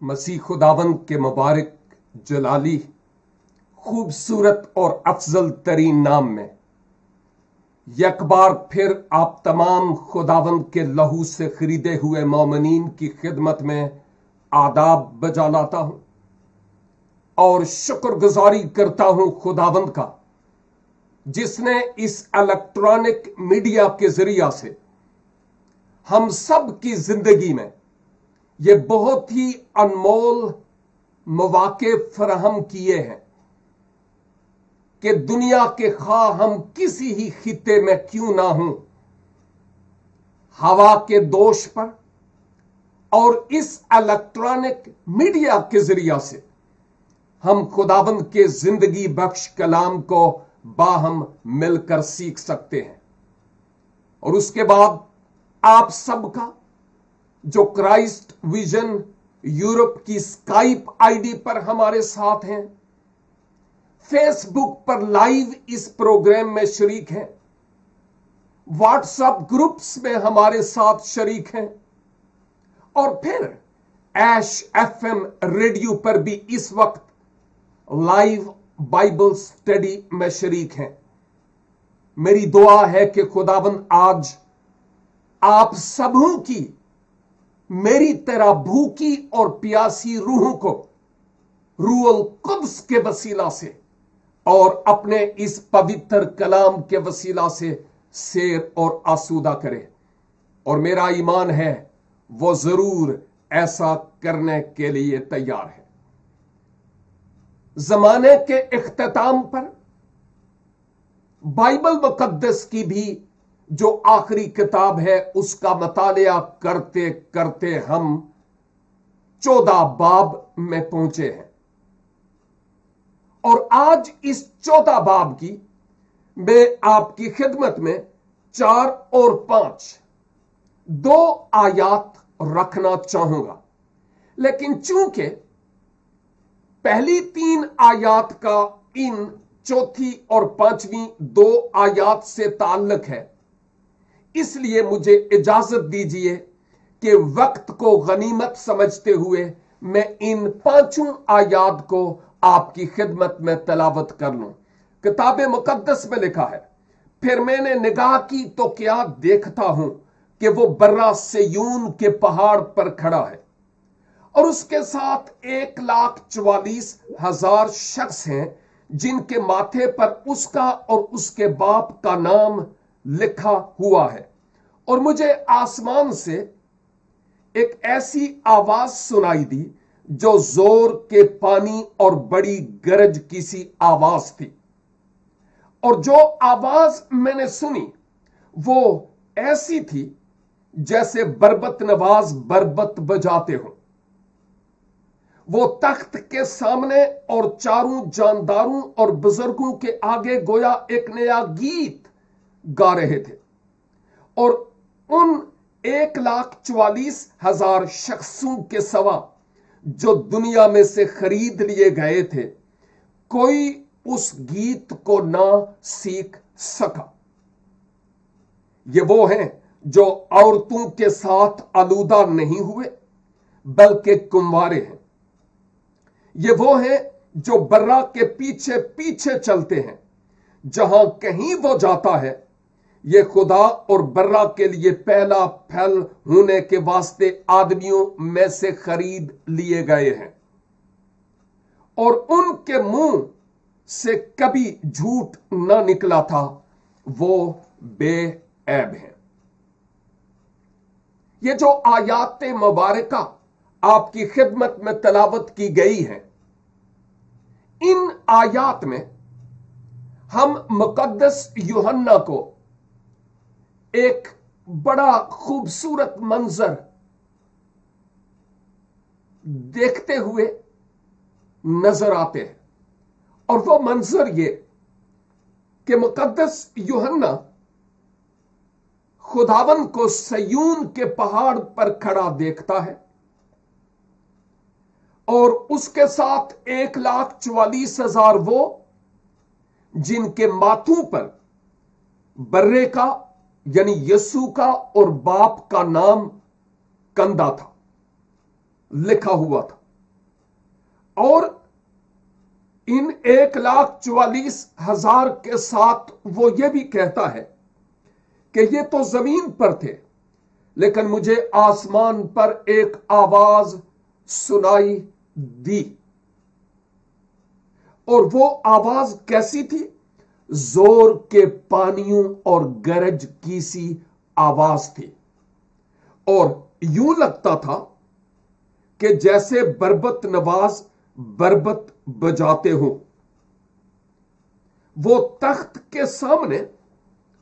मसीह खुदावंद के मुबारक जलाली खूबसूरत और अफजल तरीन नाम में एक बार फिर आप तमाम खुदावंद के लहू से खरीदे हुए मोमिनीन की खिदमत में आदाब बजा लाता हूं और शुक्रगुजारी करता हूं खुदावंद का, जिसने इस इलेक्ट्रॉनिक मीडिया के जरिया से हम सब की जिंदगी में ये बहुत ही अनमोल मौके फराहम किए हैं कि दुनिया के खा हम किसी ही खिते में क्यों ना हों, हवा के दोष पर और इस इलेक्ट्रॉनिक मीडिया के जरिया से हम खुदावंद के जिंदगी बख्श कलाम को बाहम मिलकर सीख सकते हैं। और उसके बाद आप सबका जो क्राइस्ट विजन यूरोप की स्काइप आईडी पर हमारे साथ हैं, फेसबुक पर लाइव इस प्रोग्राम में शरीक हैं, व्हाट्सएप ग्रुप्स में हमारे साथ शरीक हैं और फिर ऐश एफएम रेडियो पर भी इस वक्त लाइव बाइबल स्टडी में शरीक हैं। मेरी दुआ है कि खुदाबंद आज आप सबों की मेरी तरह भूखी और प्यासी रूहों को रूहुल कुद्स के वसीला से और अपने इस पवित्र कलाम के वसीला से शेर और आसूदा करे। और मेरा ईमान है वो जरूर ऐसा करने के लिए तैयार है। जमाने के इख्तिताम पर बाइबल मुकद्दस की भी जो आखिरी किताब है उसका मतालिया करते करते हम 14 बाब में पहुंचे हैं और आज इस 14 बाब की मैं आपकी खिदमत में 4 और 5 2 आयात रखना चाहूंगा, लेकिन चूंकि पहली 3 आयात का इन चौथी और 5वीं 2 आयात से ताल्लुक है, इसलिए मुझे इजाजत दीजिए कि वक्त को गनीमत समझते हुए मैं इन 5 आयात को आपकी खिदमत में तलावत कर लूं। किताब मुकद्दस में लिखा है, फिर मैंने निगाह की तो क्या देखता हूं कि वो बर्रा सयून के पहाड़ पर खड़ा है और उसके साथ 1,44,000 शख्स हैं जिनके माथे पर उसका और उसके बाप का नाम लिखा हुआ है। और मुझे आसमान से एक ऐसी आवाज सुनाई दी जो जोर के पानी और बड़ी गरज की सी आवाज थी। और जो आवाज मैंने सुनी वो ऐसी थी जैसे बरबत नवाज बरबत बजाते हो। वो तख्त के सामने और चारों जानदारों और बुजुर्गों के आगे गोया एक नया गीत गा रहे थे और उन 1,44,000 शख्सों के सवा जो दुनिया में से खरीद लिए गए थे, कोई उस गीत को ना सीख सका। ये वो हैं जो औरतों के साथ आलूदा नहीं हुए बल्कि कुंवारे हैं। ये वो हैं जो बर्रा के पीछे पीछे चलते हैं, जहां कहीं वो जाता है ये खुदा और बर्रा के लिए पहला फल होने के वास्ते आदमियों में से खरीद लिए गए हैं और उनके मुंह से कभी झूठ न निकला था, वो बेऐब हैं। ये जो आयात मुबारका आपकी खिदमत में तलावत की गई है, इन आयात में हम मुकद्दस यूहन्ना को एक बड़ा खूबसूरत मंजर देखते हुए नजर आते हैं। और वो मंजर ये कि मुकद्दस यूहन्ना खुदावन को सयून के पहाड़ पर खड़ा देखता है और उसके साथ 1,44,000 वो जिनके माथों पर बर्रे का यानी यीशु का और बाप का नाम कंधा था, लिखा हुआ था। और इन 1,44,000 के साथ वो ये भी कहता है कि ये तो जमीन पर थे, लेकिन मुझे आसमान पर एक आवाज सुनाई दी। और वो आवाज कैसी थी? जोर के पानियों और गरज की सी आवाज थी, और यूं लगता था कि जैसे बरबत नवाज बरबत बजाते हो। वो तख्त के सामने,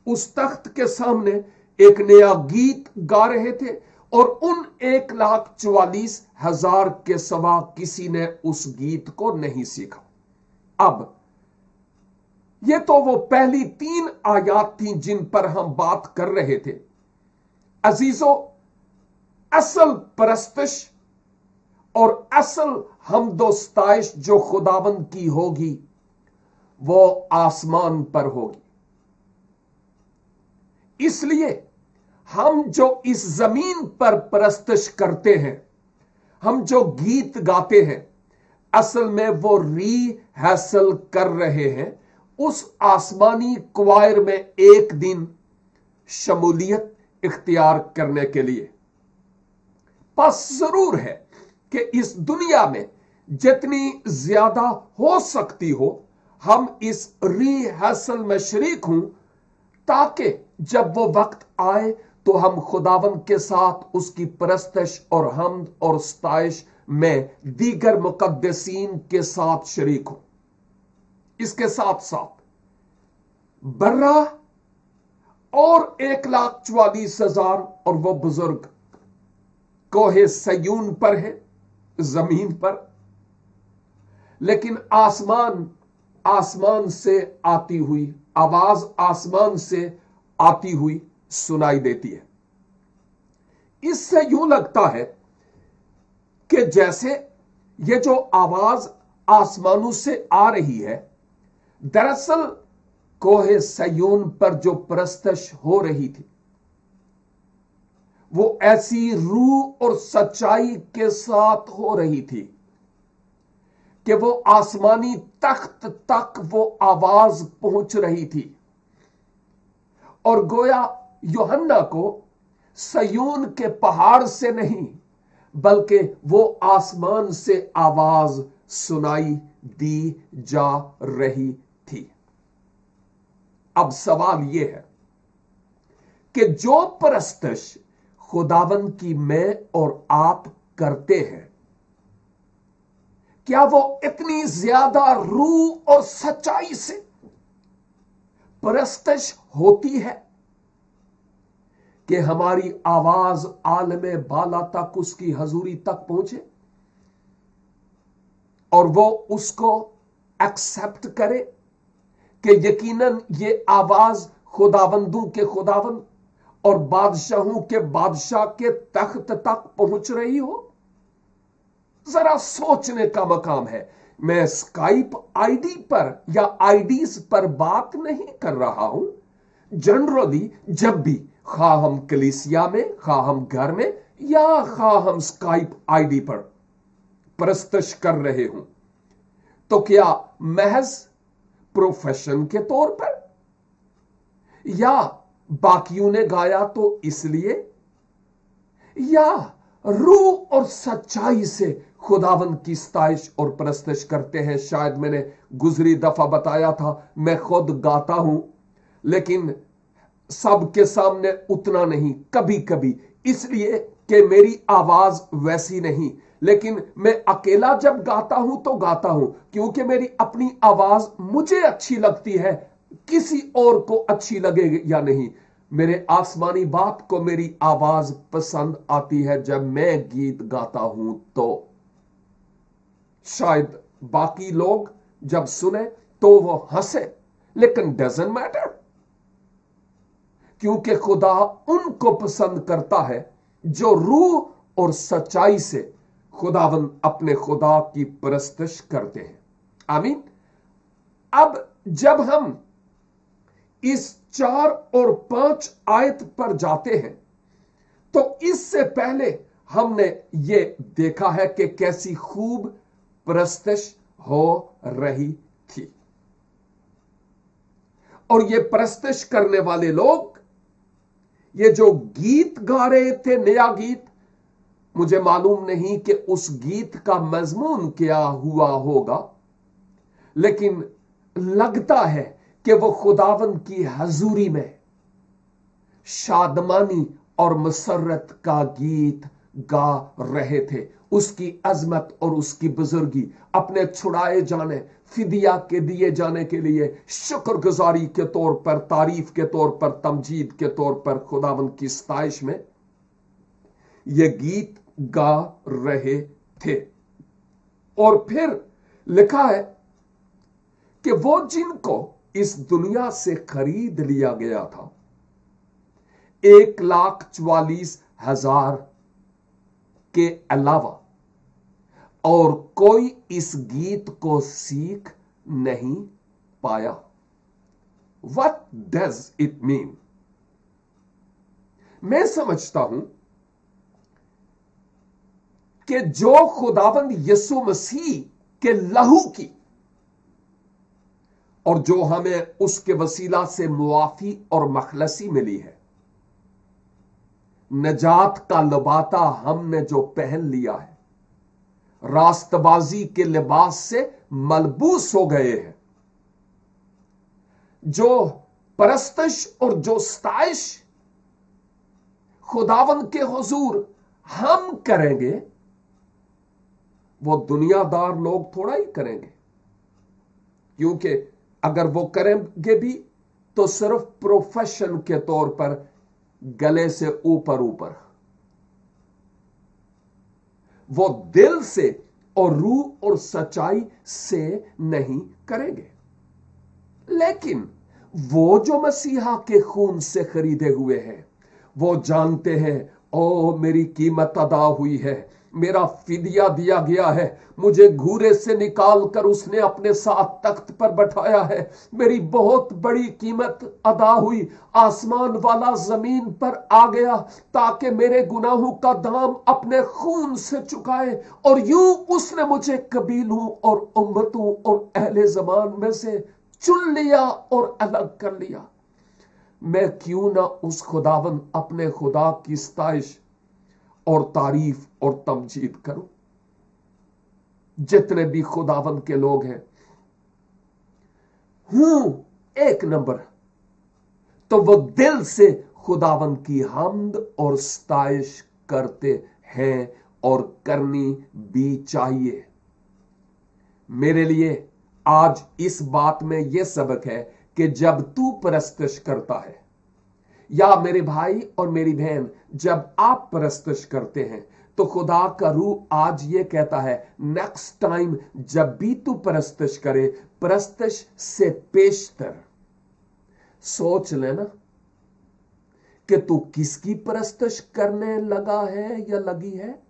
उस तख्त के सामने एक नया गीत गा रहे थे, और उन 1,44,000 के सवा किसी ने उस गीत को नहीं सीखा। अब ये तो वो पहली 3 आयात थी जिन पर हम बात कर रहे थे। अजीजों, असल परस्तिश और असल हमदोस्ताइश जो खुदावंद की होगी वो आसमान पर होगी। इसलिए हम जो इस जमीन पर परस्तिश करते हैं, हम जो गीत गाते हैं, असल में वो रिहर्सल कर रहे हैं उस आसमानी क्वायर में एक दिन शमूलियत इख्तियार करने के लिए। बस जरूर है कि इस दुनिया में जितनी ज्यादा हो सकती हो हम इस रिहर्सल में शरीक हों, ताकि जब वो वक्त आए तो हम खुदावंद के साथ उसकी परस्तिश और हमद और सताइश में दीगर मुकद्दसीन के साथ शरीक हों। इसके साथ साथ बर्रा और 1,44,000 और वो बुजुर्ग कोहे सयून पर है, जमीन पर, लेकिन आसमान से आती हुई आवाज आसमान से आती हुई सुनाई देती है। इससे यूं लगता है कि जैसे ये जो आवाज आसमानों से आ रही है, दरअसल कोहे सयून पर जो परस्तिश हो रही थी वो ऐसी रूह और सच्चाई के साथ हो रही थी कि वो आसमानी तख्त तक वो आवाज पहुंच रही थी, और गोया यूहन्ना को सयून के पहाड़ से नहीं बल्कि वो आसमान से आवाज सुनाई दी जा रही थी। अब सवाल यह है कि जो परस्तिश खुदावंद की मैं और आप करते हैं, क्या वो इतनी ज्यादा रूह और सच्चाई से परस्तिश होती है कि हमारी आवाज आलमे बाला तक उसकी हजूरी तक पहुंचे और वो उसको एक्सेप्ट करे कि यकीनन ये आवाज खुदावंदों के खुदावंद और बादशाहों के बादशाह के तख्त तक पहुंच रही हो? जरा सोचने का मकाम है। मैं स्काइप आईडी पर या आईडीज पर बात नहीं कर रहा हूं। जनरली जब भी खा हम कलीसिया में, खा हम घर में, या खा हम स्काइप आईडी पर परस्तिश कर रहे हूं, तो क्या महज प्रोफेशन के तौर पर, या बाकियों ने गाया तो इसलिए, या रूह और सच्चाई से खुदावंद की सताइश और परस्तिश करते हैं? शायद मैंने गुजरी दफा बताया था, मैं खुद गाता हूं, लेकिन सबके सामने उतना नहीं, कभी कभी, इसलिए कि मेरी आवाज वैसी नहीं। लेकिन मैं अकेला जब गाता हूं तो गाता हूं क्योंकि मेरी अपनी आवाज मुझे अच्छी लगती है, किसी और को अच्छी लगे या नहीं। मेरे आसमानी बाप को मेरी आवाज पसंद आती है जब मैं गीत गाता हूं। तो शायद बाकी लोग जब सुने तो वो हंसे, लेकिन डजंट मैटर, क्योंकि खुदा उनको पसंद करता है जो रूह और सच्चाई से खुदावंद अपने खुदा की परस्तिश करते हैं। आमीन। अब जब हम इस 4 और 5 आयत पर जाते हैं तो इससे पहले हमने ये देखा है कि कैसी खूब परस्तिश हो रही थी। और ये परस्तिश करने वाले लोग, ये जो गीत गा रहे थे, नया गीत, मुझे मालूम नहीं कि उस गीत का मजमून क्या हुआ होगा, लेकिन लगता है कि वो खुदावंद की हजूरी में शादमानी और मसरत का गीत गा रहे थे। उसकी अजमत और उसकी बुजुर्गी, अपने छुड़ाए जाने, फिदिया के दिए जाने के लिए शुक्रगुजारी के तौर पर, तारीफ के तौर पर, तमजीद के तौर पर खुदावंद की सताइश में ये गीत गा रहे थे। और फिर लिखा है कि वो जिनको इस दुनिया से खरीद लिया गया था, 1,44,000 के अलावा और कोई इस गीत को सीख नहीं पाया। What does it mean? मैं समझता हूं कि जो खुदावंद यीशु मसीह के लहू की और जो हमें उसके वसीला से मुआफी और मखलसी मिली है, नजात का लबाता हमने जो पहन लिया है, रास्तबाजी के लिबास से मलबूस हो गए हैं, जो परस्तिश और जो सताइश खुदावंद के हुजूर हम करेंगे, वो दुनियादार लोग थोड़ा ही करेंगे। क्योंकि अगर वो करेंगे भी तो सिर्फ प्रोफेशन के तौर पर, गले से ऊपर ऊपर, वो दिल से और रूह और सच्चाई से नहीं करेंगे। लेकिन वो जो मसीहा के खून से खरीदे हुए हैं, वो जानते हैं, ओ मेरी कीमत अदा हुई है, मेरा फिदिया दिया गया है, मुझे घूरे से निकाल कर उसने अपने साथ तख्त पर बैठाया है, मेरी बहुत बड़ी कीमत अदा हुई, आसमान वाला जमीन पर आ गया ताकि मेरे गुनाहों का दाम अपने खून से चुकाए, और यूं उसने मुझे कबीलों और उम्मतों और अहले ज़मान में से चुन लिया और अलग कर लिया। मैं क्यों ना उस खुदावंद अपने खुदा की सताइश और तारीफ और तमजीद करूं। जितने भी खुदावंद के लोग हैं, हूं एक नंबर, तो वो दिल से खुदावंद की हमद और सताइश करते हैं, और करनी भी चाहिए। मेरे लिए आज इस बात में यह सबक है कि जब तू परस्तिश करता है, या मेरे भाई और मेरी बहन, जब आप परस्तिश करते हैं, तो खुदा का रूह आज ये कहता है, नेक्स्ट टाइम जब भी तू परस्तिश करे, परस्तिश से पेशतर सोच लेना कि तू किसकी परस्तिश करने लगा है या लगी है,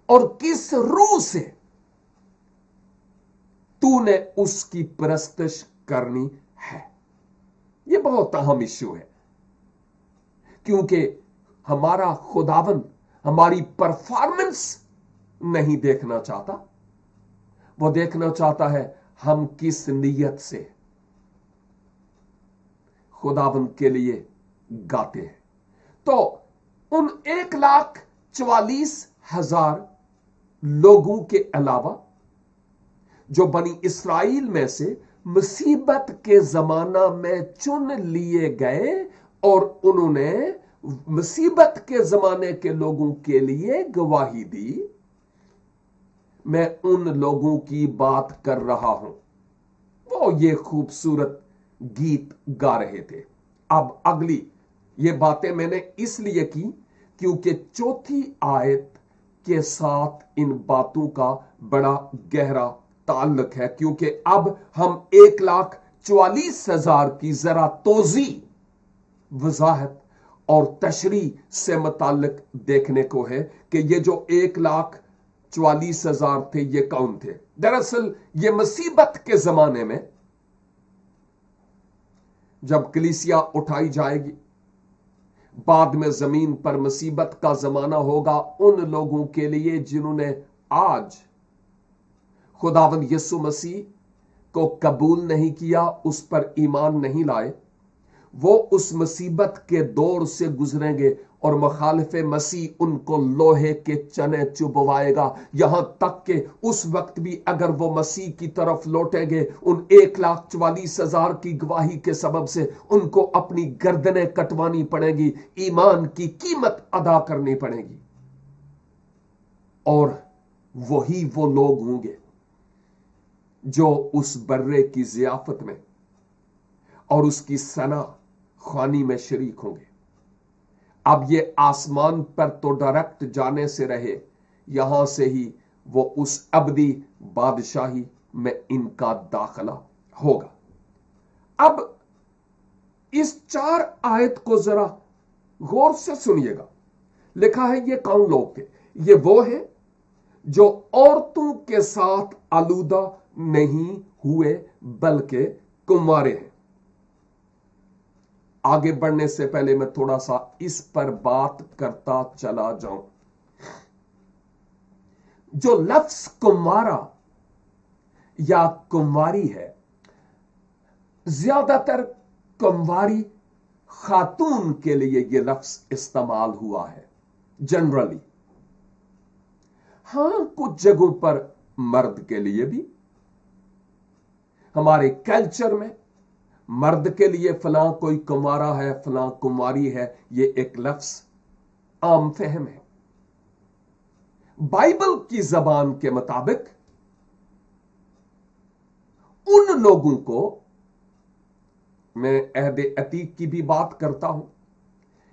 और किस रूह से तूने उसकी परस्तिश करनी है। यह बहुत अहम इश्यू है, क्योंकि हमारा खुदावंद हमारी परफॉर्मेंस नहीं देखना चाहता, वो देखना चाहता है हम किस नीयत से खुदावंद के लिए गाते हैं। तो उन 1,44,000 लोगों के अलावा जो बनी इस्राइल में से मुसीबत के जमाना में चुन लिए गए, और उन्होंने मुसीबत के जमाने के लोगों के लिए गवाही दी, मैं उन लोगों की बात कर रहा हूं। वो ये खूबसूरत गीत गा रहे थे। अब अगली ये बातें मैंने इसलिए की क्योंकि चौथी आयत के साथ इन बातों का बड़ा गहरा ताल्लुक है, क्योंकि अब हम 1,44,000 की जरा तोजी, वजाहत और तशरीह से मुताल्लिक देखने को है कि ये जो 1,44,000 थे, ये कौन थे। दरअसल ये मुसीबत के जमाने में जब कलीसिया उठाई जाएगी, बाद में जमीन पर मुसीबत का जमाना होगा उन लोगों के लिए जिन्होंने आज खुदावंद यीशु मसीह को कबूल नहीं किया, उस पर ईमान नहीं लाए, वो उस मुसीबत के दौर से गुजरेंगे और मुखालिफ मसीह उनको लोहे के चने चुभवाएगा, यहां तक कि उस वक्त भी अगर वो मसीह की तरफ लौटेंगे, उन 1,44,000 की गवाही के सबब से उनको अपनी गर्दनें कटवानी पड़ेगी, ईमान की कीमत अदा करनी पड़ेगी। और वही वो लोग होंगे जो उस बर्रे की जियाफत में और उसकी सना खानी में शरीक होंगे। अब ये आसमान पर तो डायरेक्ट जाने से रहे, यहां से ही वो उस अबदी बादशाही में इनका दाखिला होगा। अब इस 4 आयत को जरा गौर से सुनिएगा। लिखा है ये कौन लोग थे? ये वो हैं जो औरतों के साथ आलूदा नहीं हुए बल्कि कुंवारे हैं। आगे बढ़ने से पहले मैं थोड़ा सा इस पर बात करता चला जाऊं। जो लफ्ज कुंवारा या कुंवारी है, ज्यादातर कुंवारी खातून के लिए यह लफ्ज इस्तेमाल हुआ है जनरली। हां, कुछ जगहों पर मर्द के लिए भी। हमारे कल्चर में मर्द के लिए फलां कोई कुंवारा है, फलां कुंवारी है, यह एक लफ्ज आम फहम है। बाइबल की जबान के मुताबिक उन लोगों को, मैं अहद अतीक की भी बात करता हूं,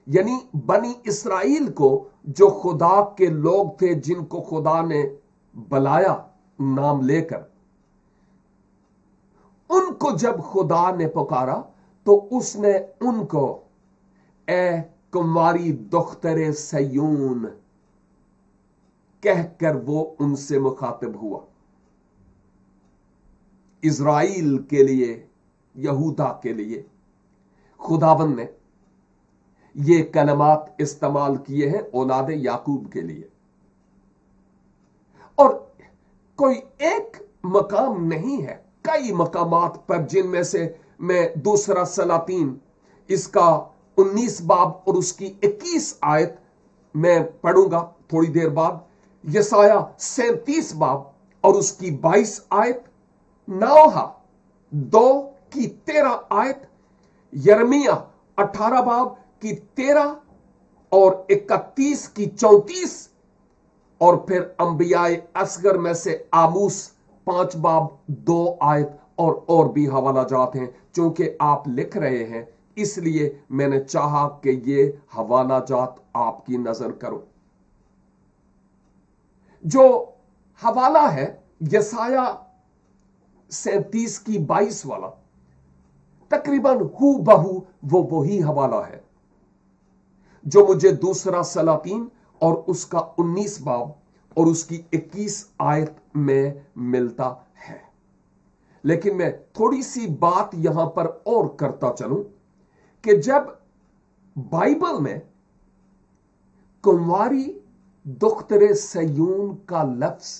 यानी बनी इसराइल को, जो खुदा के लोग थे, जिनको खुदा ने बुलाया नाम लेकर, उनको जब खुदा ने पुकारा तो उसने उनको ए कुंवारी दुख्तरे सयून कहकर वो उनसे मुखातिब हुआ। इज़राइल के लिए, यहूदा के लिए खुदावन ने ये कलमात इस्तेमाल किए हैं औलाद याकूब के लिए। और कोई एक मकाम नहीं है, कई मकामात पर, जिनमें से मैं दूसरा सलातीन इसका 19 बाब और उसकी 21 आयत मैं पढ़ूंगा थोड़ी देर बाद, यसाया 37 बाब और उसकी 22 आयत, नौहा 2 की 13 आयत, यर्मिया 18 बाब की 13 और 31 की 34, और फिर अंबियाए असगर में से आमूस 5 बाब 2 आयत और भी हवाला जात हैं। चूंकि आप लिख रहे हैं इसलिए मैंने चाहा कि ये हवाला जात आपकी नजर करो। जो हवाला है यसाया 37 की 22 वाला, तकरीबन हू बहू वो वही हवाला है जो मुझे दूसरा सलातीन और उसका 19 बाब और उसकी 21 आयत में मिलता है। लेकिन मैं थोड़ी सी बात यहां पर और करता चलूं कि जब बाइबल में कुंवारी दुख्तरे सयून का लफ्ज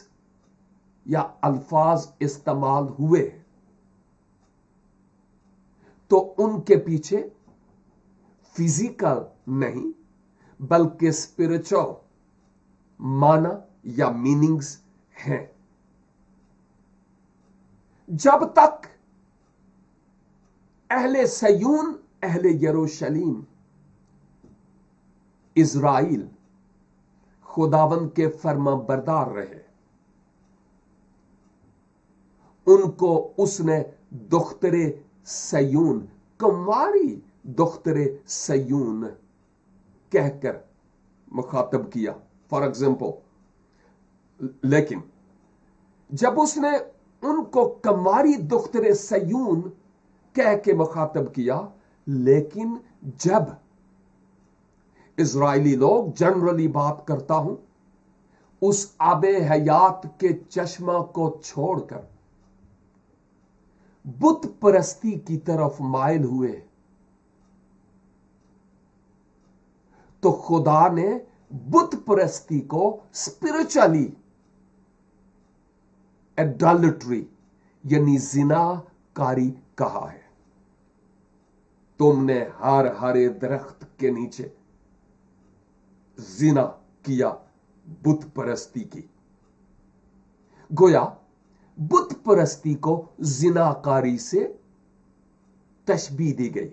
या अल्फाज इस्तेमाल हुए तो उनके पीछे फिजिकल नहीं बल्कि स्पिरिचुअल माना या मीनिंग्स हैं। जब तक अहले सयून, अहले यरूशलेम, इज़राइल खुदावंद के फर्मा बरदार रहे, उनको उसने दुख्तरे सयून, कुंवारी दुख्तरे सयून कहकर मुखातब किया, फॉर एग्जाम्पल। लेकिन जब उसने उनको कुंवारी दुख्तरे सयून कह के मुखातब किया, लेकिन जब इजरायली लोग, जनरली बात करता हूं, उस आबे हयात के चश्मा को छोड़कर बुत परस्ती की तरफ माइल हुए, तो खुदा ने बुत परस्ती को स्पिरिचुअली एडल्ट्री यानी जिनाकारी कहा है। तुमने हर हरे दरख्त के नीचे जिना किया, बुत परस्ती की। गोया बुत परस्ती को जिनाकारी से तशबीह दी गई।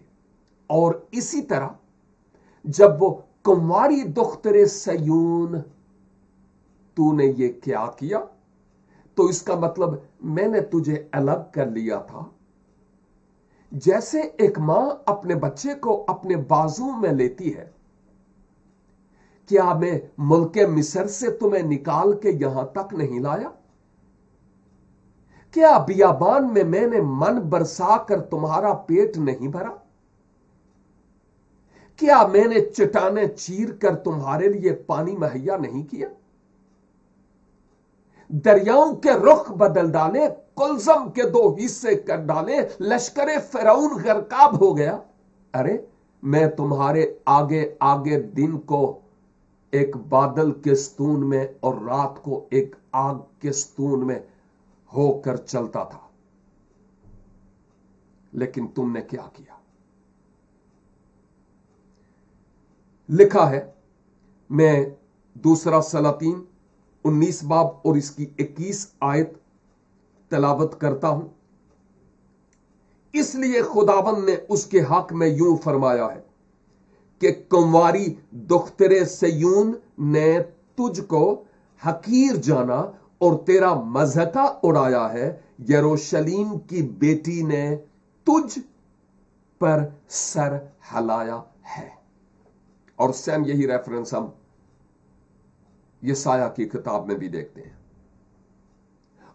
और इसी तरह जब वो कुंवारी दुख्तरे सयून तूने ये क्या किया, तो इसका मतलब मैंने तुझे अलग कर लिया था। जैसे एक मां अपने बच्चे को अपने बाजू में लेती है, क्या मैं मुल्के मिस्र से तुम्हें निकाल के यहां तक नहीं लाया? क्या बियाबान में मैंने मन बरसा कर तुम्हारा पेट नहीं भरा? क्या मैंने चट्टानें चीर कर तुम्हारे लिए पानी मुहैया नहीं किया? दरियाओं के रुख बदल डाले, कुलजम के 2 हिस्से कर डाले, लश्करे फिरौन गर्काब हो गया। अरे मैं तुम्हारे आगे आगे दिन को एक बादल के स्तून में और रात को एक आग के स्तून में होकर चलता था, लेकिन तुमने क्या किया? लिखा है, मैं दूसरा सलातीन 19 बाब और इसकी 21 आयत तलावत करता हूं। इसलिए खुदावंद ने उसके हक में यूं फरमाया है कि कुंवारी दुख्तरे सयून ने तुझको हकीर जाना और तेरा मज़हका उड़ाया है। यरूशलेम की बेटी ने तुझ पर सर हिलाया है। और सेम यही रेफरेंस हम यसाया की किताब में भी देखते हैं।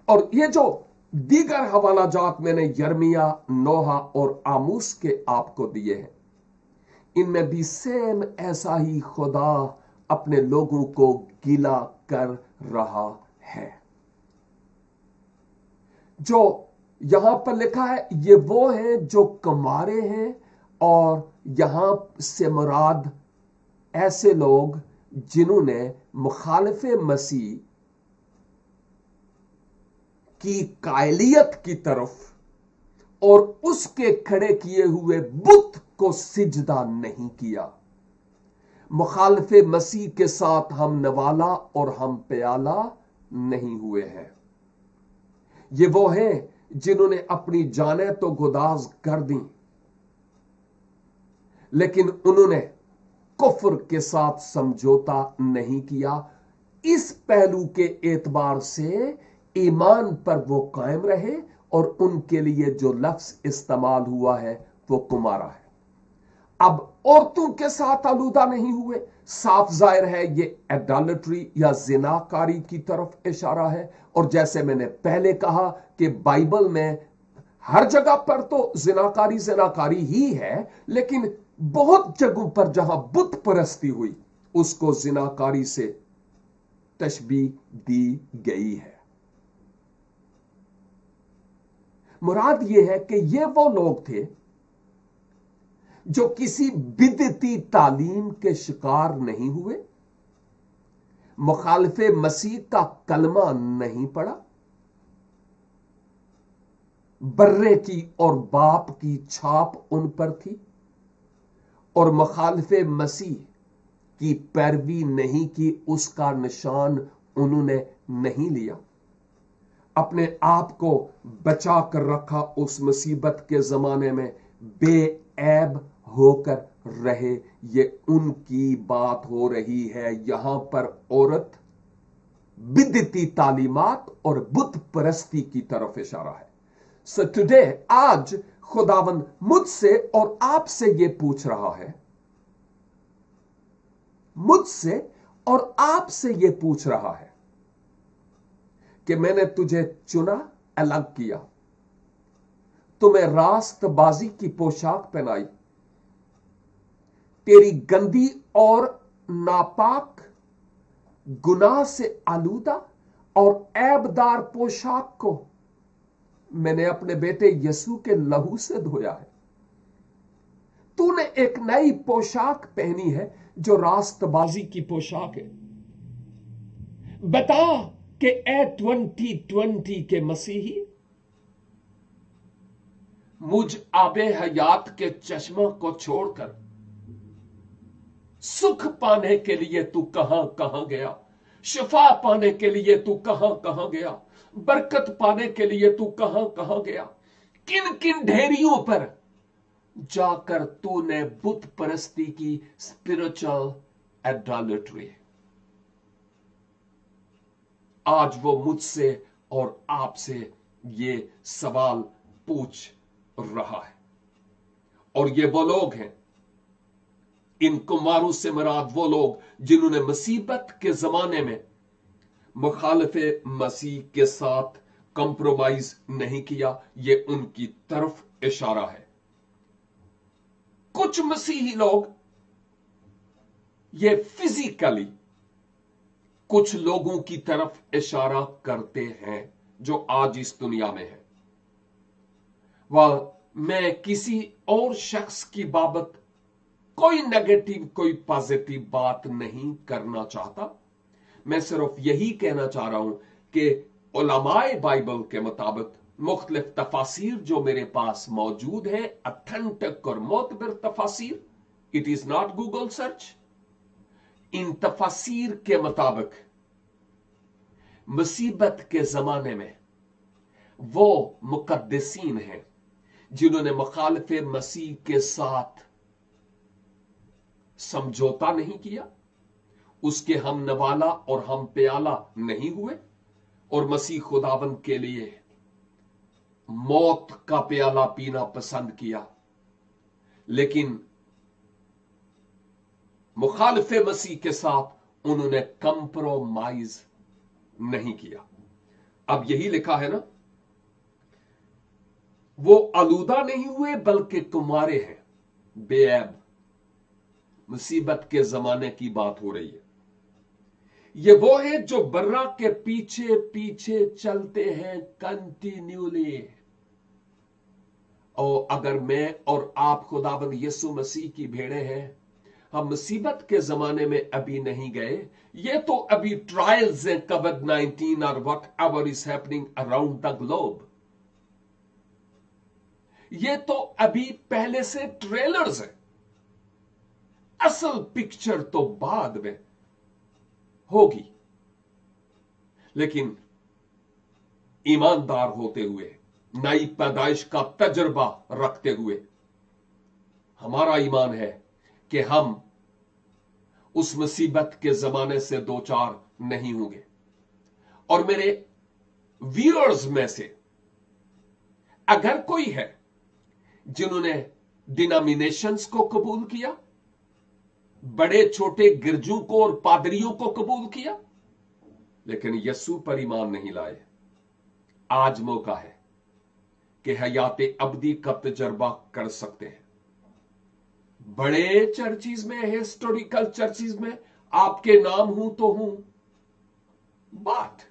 और ये जो दीगर हवाला जात मैंने यर्मिया, नोहा और आमूस के आपको दिए हैं, इनमें भी सेम ऐसा ही खुदा अपने लोगों को गीला कर रहा है। जो यहां पर लिखा है, ये वो हैं जो कुंवारे हैं, और यहां से मुराद ऐसे लोग जिन्होंने मुखालिफे मसीह की कायलियत की तरफ और उसके खड़े किए हुए बुत को सिजदा नहीं किया। मुखालिफे मसीह के साथ हम नवाला और हम प्याला नहीं हुए हैं। ये वो हैं जिन्होंने अपनी जानें तो गुदाज कर दी, लेकिन उन्होंने कुफ्र के साथ समझौता नहीं किया। इस पहलू के एतबार से ईमान पर वो कायम रहे, और उनके लिए जो लफ्ज इस्तेमाल हुआ है वो कुमारा है। अब औरतों के साथ आलूदा नहीं हुए, साफ जाहिर है ये एडल्ट्री या जिनाकारी की तरफ इशारा है। और जैसे मैंने पहले कहा कि बाइबल में हर जगह पर तो जिनाकारी जिनाकारी ही है, लेकिन बहुत जगहों पर जहां बुत परस्ती हुई उसको जिनाकारी से तशबीह दी गई है। मुराद यह है कि ये वो लोग थे जो किसी बिदती तालीम के शिकार नहीं हुए, मुखालिफे मसीह का कलमा नहीं पड़ा, बर्रे की और बाप की छाप उन पर थी, और मुखालिफे मसीह की पैरवी नहीं की, उसका निशान उन्होंने नहीं लिया। अपने आप को बचा कर रखा उस मुसीबत के जमाने में, बेऐब होकर रहे। ये उनकी बात हो रही है। यहां पर औरत बिदती तालीमात और बुत परस्ती की तरफ इशारा है। सो टुडे, आज खुदावन मुझसे और आपसे ये पूछ रहा है, मुझसे और आपसे ये पूछ रहा है कि मैंने तुझे चुना, अलग किया, तुम्हें रास्तबाजी की पोशाक पहनाई, तेरी गंदी और नापाक, गुनाह से आलूदा और ऐबदार पोशाक को मैंने अपने बेटे यसू के लहू से धोया है। तूने एक नई पोशाक पहनी है जो रास्तबाजी की पोशाक है। बता कि ए 2020 के मसीही, मुझ आबे हयात के चश्मा को छोड़कर सुख पाने के लिए तू कहां कहां गया, शिफा पाने के लिए तू कहां कहां गया, बरकत पाने के लिए तू कहां कहां गया, किन किन ढेरियों पर जाकर तूने बुत परस्ती की, स्पिरिचुअल एडॉलट्री। आज वो मुझसे और आपसे ये सवाल पूछ रहा है। और ये वो लोग हैं, इन कुमारों से मुराद वो लोग जिन्होंने मुसीबत के जमाने में मुखालिफे मसीह के साथ कंप्रोमाइज नहीं किया। ये उनकी तरफ इशारा है। कुछ मसीही लोग ये फिजिकली कुछ लोगों की तरफ इशारा करते हैं जो आज इस दुनिया में है। वह मैं किसी और शख्स की बाबत कोई नेगेटिव कोई पॉजिटिव बात नहीं करना चाहता। मैं सिर्फ यही कहना चाह रहा हूं कि उलमाए बाइबल के मुताबिक मुख्तलिफ तफासिर जो मेरे पास मौजूद है, अथेंटिक और मोतबर तफासिर, it is not Google search, इन तफासिर के मुताबिक मुसीबत के जमाने में वो मुकद्दसीन हैं जिन्होंने मुखालिफे मसीह के साथ समझौता नहीं किया, उसके हम नवाला और हम प्याला नहीं हुए, और मसीह खुदावन के लिए मौत का प्याला पीना पसंद किया, लेकिन मुखालिफे मसीह के साथ उन्होंने कंप्रोमाइज नहीं किया। अब यही लिखा है ना, वो आलूदा नहीं हुए बल्कि कुमारे हैं, बेऐब। मुसीबत के जमाने की बात हो रही है। ये वो है जो बर्रा के पीछे पीछे चलते हैं कंटिन्यूली। और अगर मैं और आप खुदाबंद यीशु मसीह की भेड़े हैं, हम मुसीबत के जमाने में अभी नहीं गए। ये तो अभी ट्रायल्स हैं, कोविड-19 और what ever is happening around the globe. ये तो अभी पहले से ट्रेलर्स हैं, असल पिक्चर तो बाद में होगी। लेकिन ईमानदार होते हुए, नई पैदाइश का तजर्बा रखते हुए, हमारा ईमान है कि हम उस मुसीबत के जमाने से दो चार नहीं होंगे। और मेरे व्यूअर्स में से अगर कोई है जिन्होंने डिनोमिनेशंस को कबूल किया, बड़े छोटे गिरजों को और पादरियों को कबूल किया, लेकिन यीशु पर ईमान नहीं लाए, आज मौका है कि हयात अब्दी का तजर्बा कर सकते हैं। बड़े चर्चिज में, हिस्टोरिकल चर्चिज में आपके नाम हूं तो हूं, but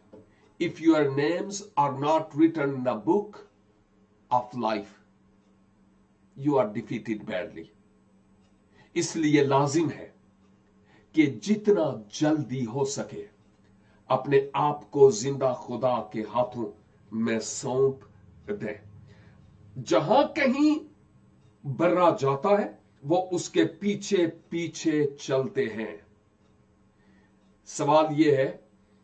if your names are not written in the book of life, you are defeated badly. इसलिए लाजिम है कि जितना जल्दी हो सके अपने आप को जिंदा खुदा के हाथों में सौंप दे। जहां कहीं बर्रा जाता है वो उसके पीछे पीछे चलते हैं। सवाल यह है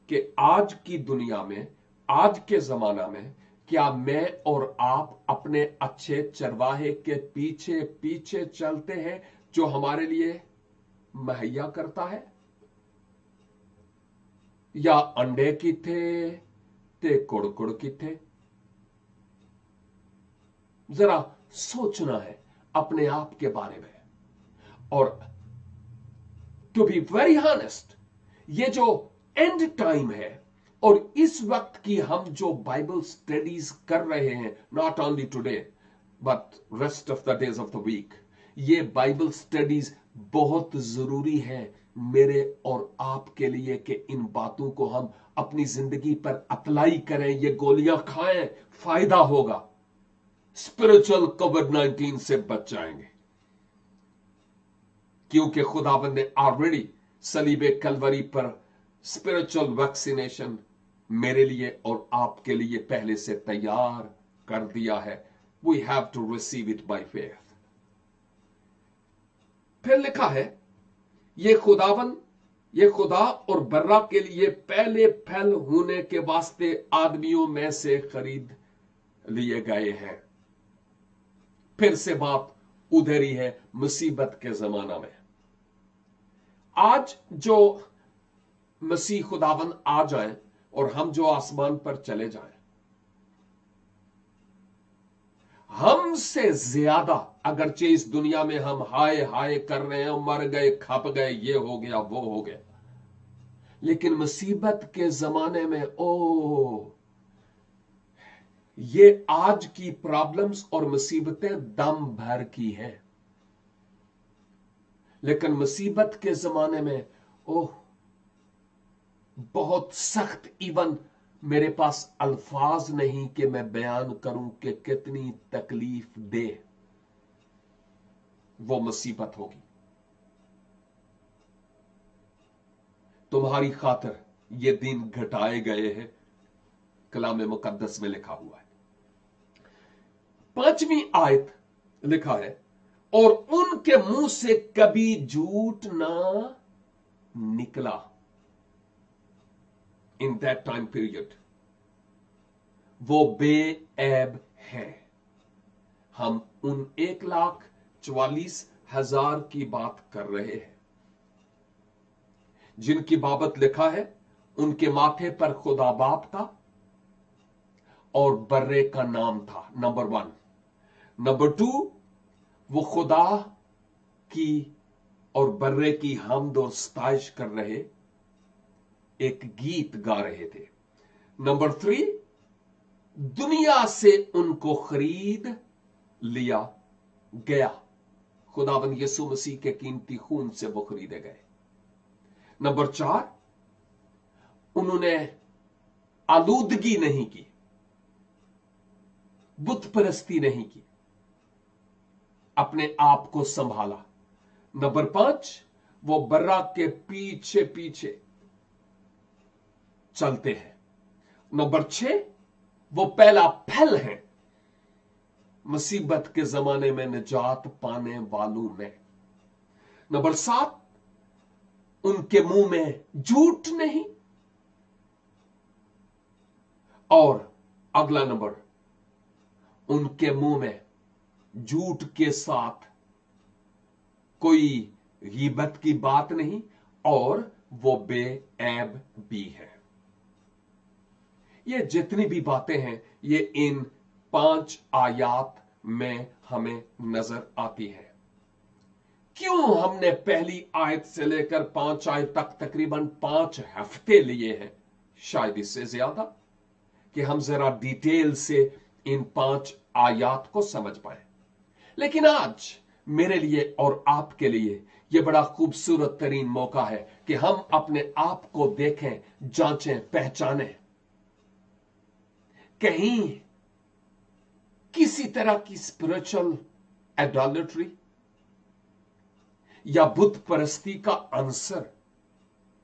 कि आज की दुनिया में, आज के जमाना में, क्या मैं और आप अपने अच्छे चरवाहे के पीछे पीछे चलते हैं जो हमारे लिए मुहैया करता है, या अंडे किथे ते कुड़कुड़ किथे? जरा सोचना है अपने आप के बारे में। और टू बी वेरी ऑनेस्ट, ये जो एंड टाइम है और इस वक्त की हम जो बाइबल स्टडीज कर रहे हैं, not only today but rest of the days of the week, ये बाइबल स्टडीज बहुत जरूरी है मेरे और आपके लिए कि इन बातों को हम अपनी जिंदगी पर अप्लाई करें। ये गोलियां खाएं, फायदा होगा, स्पिरिचुअल कोविड-19 से बच जाएंगे, क्योंकि खुदाबंद ने ऑलरेडी सलीबे कलवरी पर स्पिरिचुअल वैक्सीनेशन मेरे लिए और आपके लिए पहले से तैयार कर दिया है। We have to receive it by faith. फिर लिखा है, ये खुदा और बर्रा के लिए पहले फल होने के वास्ते आदमियों में से खरीद लिए गए हैं। फिर से बात उधर ही है, मुसीबत के जमाना में। आज जो मसीह खुदावन आ जाए और हम जो आसमान पर चले जाएं, हमसे ज्यादा अगरचे इस दुनिया में हम हाय हाय कर रहे हैं, मर गए, खप गए, ये हो गया, वो हो गया, लेकिन मुसीबत के जमाने में ये आज की प्रॉब्लम्स और मुसीबतें दम भर की हैं, लेकिन मुसीबत के जमाने में बहुत सख्त, इवन मेरे पास अल्फाज नहीं कि मैं बयान करूं कि कितनी तकलीफ दे वो मुसीबत होगी। तुम्हारी खातिर ये दिन घटाए गए हैं, कलाम मुकद्दस में लिखा हुआ है। 5वीं आयत लिखा है, और उनके मुंह से कभी झूठ ना निकला। इन दैट टाइम पीरियड वो बेऐब है। हम उन 1,44,000 की बात कर रहे हैं जिनकी बाबत लिखा है, उनके माथे पर खुदा बाप का और बर्रे का नाम था, नंबर 1। नंबर 2, वो खुदा की और बर्रे की हमद और सताइश कर रहे, एक गीत गा रहे थे। नंबर 3, दुनिया से उनको खरीद लिया गया, खुदाबंद यीशु मसीह के कीमती खून से वो खरीदे गए। नंबर 4, उन्होंने आलूदगी नहीं की, बुत परस्ती नहीं की, अपने आप को संभाला। नंबर 5, वो बर्रा के पीछे पीछे चलते हैं। नंबर 6, वो पहला फल है मुसीबत के जमाने में निजात पाने वालों में। नंबर 7, उनके मुंह में झूठ नहीं। और अगला नंबर, उनके मुंह में झूठ के साथ कोई गीबत की बात नहीं, और वो बेऐब भी है। ये जितनी भी बातें हैं, ये इन 5 आयात में हमें नजर आती है। क्यों हमने पहली आयत से लेकर 5 आयत तक तकरीबन 5 हफ्ते लिए हैं, शायद इससे ज्यादा, कि हम जरा डिटेल से इन 5 आयात को समझ पाए। लेकिन आज मेरे लिए और आपके लिए यह बड़ा खूबसूरत तरीन मौका है कि हम अपने आप को देखें, जांचें, पहचानें। कहीं किसी तरह की स्पिरिचुअल एडॉलट्री या बुत परस्ती का आंसर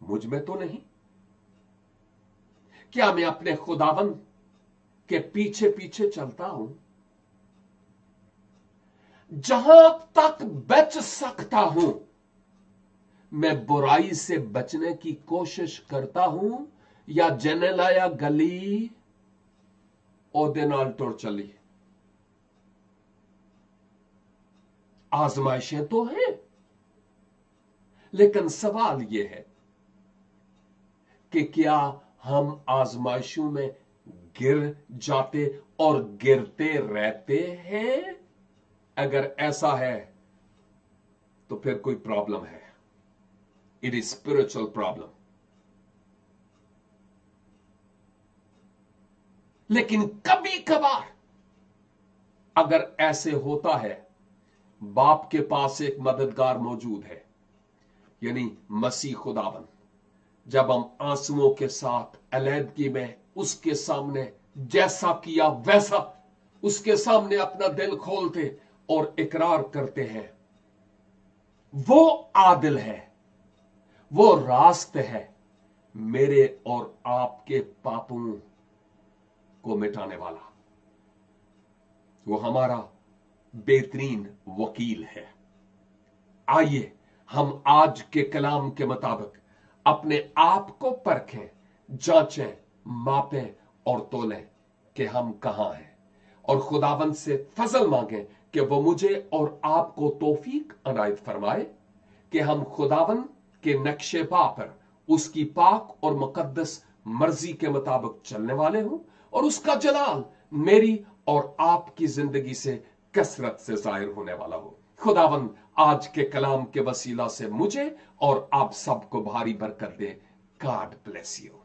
मुझ में तो नहीं। क्या मैं अपने खुदावन के पीछे पीछे चलता हूं? जहां तक बच सकता हूं, मैं बुराई से बचने की कोशिश करता हूं, या जने लाया गली ओदे नाल टुर चली। आजमाइशें तो हैं, लेकिन सवाल यह है कि क्या हम आजमाइशों में गिर जाते और गिरते रहते हैं? अगर ऐसा है तो फिर कोई प्रॉब्लम है। It is spiritual problem. लेकिन कभी कभार अगर ऐसे होता है, बाप के पास एक मददगार मौजूद है, यानी मसीह खुदावन। जब हम आंसुओं के साथ अलहदगी में उसके सामने जैसा किया वैसा उसके सामने अपना दिल खोलते और इकरार करते हैं, वो आदिल है, वो रास्त है, मेरे और आपके पापों को मिटाने वाला। वो हमारा बेहतरीन वकील है। आइए हम आज के कलाम के मुताबिक अपने आप को परखें, जांचें, मापें और तोलें कि हम कहां हैं, और खुदावंद से फजल मांगें कि वो मुझे और आपको तौफीक अनायत फरमाए कि हम खुदावंद के नक्शे पा पर उसकी पाक और मुकद्दस मर्जी के मुताबिक चलने वाले हों, और उसका जलाल मेरी और आपकी जिंदगी से कसरत से जाहिर होने वाला हो। खुदावंद आज के कलाम के वसीला से मुझे और आप सबको भारी बरकत दे। God bless you.